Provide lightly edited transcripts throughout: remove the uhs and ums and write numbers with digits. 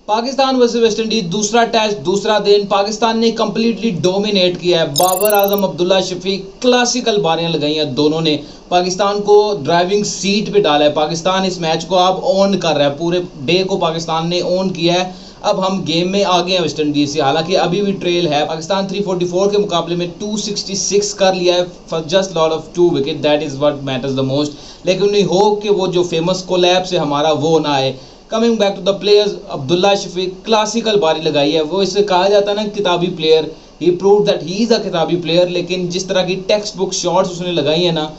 Pakistan versus West Indies दूसरा test दूसरा दिन पाकिस्तान ने कंप्लीटली डोमिनेट किया है। बाबर आजम, अब्दुल्ला शफीक क्लासिकल बारियां लगाई हैं दोनों ने, पाकिस्तान को ड्राइविंग सीट पे डाला है। पाकिस्तान इस मैच को अब ऑन कर रहा है, पूरे डे को पाकिस्तान ने ऑन किया है। अब हम गेम में आ गए हैं वेस्ट इंडीज से, हालांकि अभी भी ट्रेल है। पाकिस्तान 344 के मुकाबले में 266 कर लिया है for just lot of 2 wicket, that is what matters the most. लेकिन वी होप कि वो जो फेमस कोलैप्स है हमारा वो ना आए। Coming back to the players, Abdullah Shafique classical बारी लगाई है। वो इसे कहा जाता है ना किताबी player, he prove that he is a किताबी प्लेयर। लेकिन जिस तरह की टेक्स्ट बुक शॉट्स उसने लगाई है ना,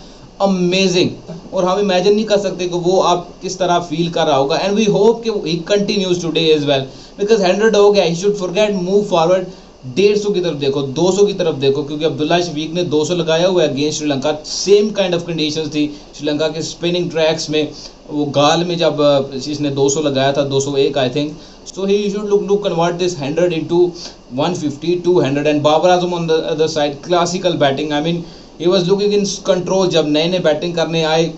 अमेजिंग, और हम इमेजिन नहीं कर सकते कि वो आप किस तरह फील कर रहा होगा। एंड वी होप कि he continues today as well, because 100 हो गया, he should forget, move forward. 150 की तरफ देखो, 200 की तरफ देखो, क्योंकि अब्दुल्ला शफीक ने 200 लगाया हुआ है against Sri Lanka. Same kind of conditions थी श्रीलंका के स्पिनिंग ट्रैक्स में, वो गाल में जब इसने 200 लगाया था, 201 I think. So he should look to convert this 100 into 150, 200। And Babar Azam on the other side, classical batting, I mean he was looking in control. जब नए नए बैटिंग करने आए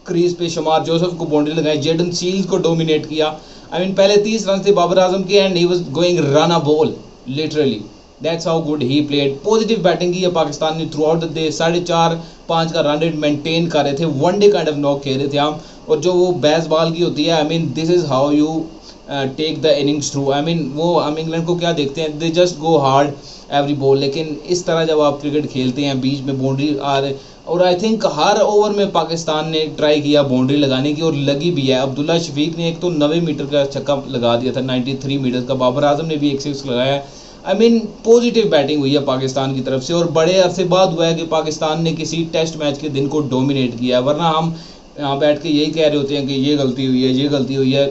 क्रीज पे, शमार जोसेफ को बाउंड्री लगाई, जेडन सील्स को dominate किया। आई मीन पहले 30 रन थे बाबर आजम के, and he was going run a ball literally. That's how good he played. Positive batting की है पाकिस्तान ने थ्रू आउट द डे। 4.5-5 का रन रेट मेंटेन कर रहे थे, वनडे काइंड ऑफ नॉक खेल रहे थे हम। और जो वो बेस बॉल की होती है, I mean this is how you take the innings through. I mean वो हम इंग्लैंड को क्या देखते हैं, they just go hard every ball. लेकिन इस तरह जब आप क्रिकेट खेलते हैं, बीच में बाउंड्री आ रहे, और आई थिंक हर ओवर में पाकिस्तान ने ट्राई किया बाउंड्री लगाने की, और लगी भी है। अब्दुल्ला शफीक ने एक तो 90 मीटर का छक्का लगा दिया था, 93 मीटर का। बाबर आजम ने भी एक 6 लगाया है। आई मीन पॉजिटिव बैटिंग हुई है पाकिस्तान की तरफ से, और बड़े अरसे बाद हुआ है कि पाकिस्तान ने किसी टेस्ट मैच के दिन को डोमिनेट किया है। वरना हम यहाँ बैठ के यही कह रहे होते हैं कि ये गलती हुई है, ये गलती हुई है।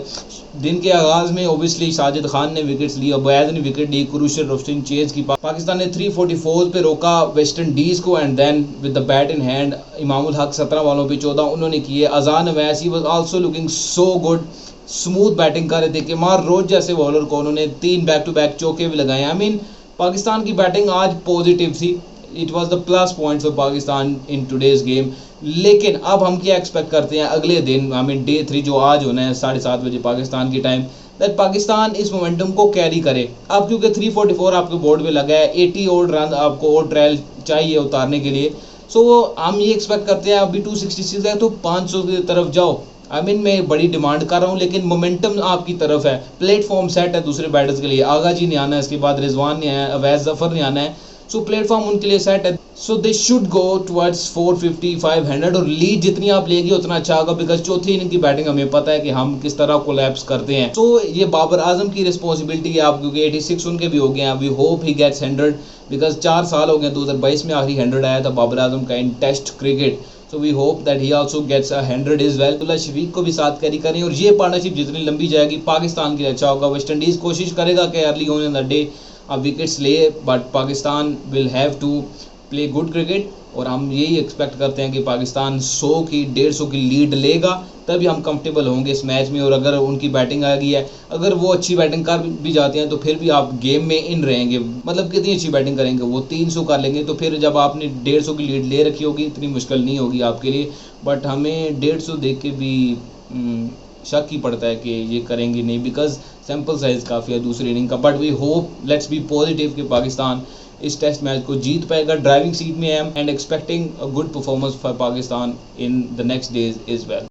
दिन के आगाज़ में ओबियसली साजिद खान ने विकेट्स ली, अबैद ने विकेट ली, क्रूशियल रोस्टिन चेज की। पाकिस्तान ने 344 पे रोका वेस्ट इंडीज़ को, and then with the bat in hand Imamul Haq 17 बॉलों पे 14 उन्होंने किए। Azan Awais, he was also looking so good, smooth batting कर रहे थे। केमार रोज जैसे बॉलर को उन्होंने 3 बैक टू बैक चौके भी लगाए। आई मीन पाकिस्तान की बैटिंग आज पॉजिटिव थी, it was the plus point for Pakistan in today's game. लेकिन अब हम क्या एक्सपेक्ट करते हैं अगले दिन, आई मीन डे 3 जो आज होना है 7:30 बजे पाकिस्तान की टाइम, दैट पाकिस्तान इस मोमेंटम को कैरी करे। अब क्योंकि 344 आपके बोर्ड पे लगा है, 80 और रन आपको और ट्रायल चाहिए उतारने के लिए। सो हम ये एक्सपेक्ट करते हैं अभी 266 है तो 500 की तरफ जाओ। आई मीन मैं बड़ी डिमांड कर रहा हूँ, लेकिन मोमेंटम आपकी तरफ है, प्लेटफॉर्म सेट है दूसरे बैटर्स के लिए। आगा जी ने आना है, इसके बाद रिजवान ने आना है, अवैस जफर ने आना है। सो प्लेटफॉर्म उनके लिए सेट है। सो दे शुड गो टुवर्ड्स 450, 500, और लीड जितनी आप लेगी उतना अच्छा होगा, बिकॉज चौथी इनिंग की बैटिंग हमें पता है कि हम किस तरह कोलैप्स करते हैं। सो ये बाबर आजम की रिस्पॉन्सिबिलिटी है आप, क्योंकि 86 उनके भी हो गए हैं। We hope he gets 100, because 4 साल हो गए, 2022 में आखिरी 100 आया था बाबर आजम का in test cricket. So we hope that he also gets 100 as well. Abdullah Shafique को भी साथ कैरी करें, और ये पार्टनरशिप जितनी लंबी जाएगी पाकिस्तान के लिए अच्छा होगा। वेस्ट इंडीज़ कोशिश करेगा कि early on in the day अब विकेट्स ले, but Pakistan will have to play good cricket. और हम यही एक्सपेक्ट करते हैं कि पाकिस्तान 100 की 150 की लीड लेगा, तभी हम कंफर्टेबल होंगे इस मैच में। और अगर उनकी बैटिंग आ गई है, अगर वो अच्छी बैटिंग कर भी जाते हैं, तो फिर भी आप गेम में इन रहेंगे। मतलब कितनी अच्छी बैटिंग करेंगे, वो 300 कर लेंगे, तो फिर जब आपने 150 की लीड ले रखी होगी, इतनी मुश्किल नहीं होगी आपके लिए। बट हमें 150 देख के भी शक ही पड़ता है कि ये करेंगे नहीं, बिकॉज सैम्पल साइज काफ़ी है दूसरी इनिंग का। But we hope, let's be positive कि पाकिस्तान इस टेस्ट मैच को जीत पाएगा। ड्राइविंग सीट में है and expecting a good performance for Pakistan in the next days is well.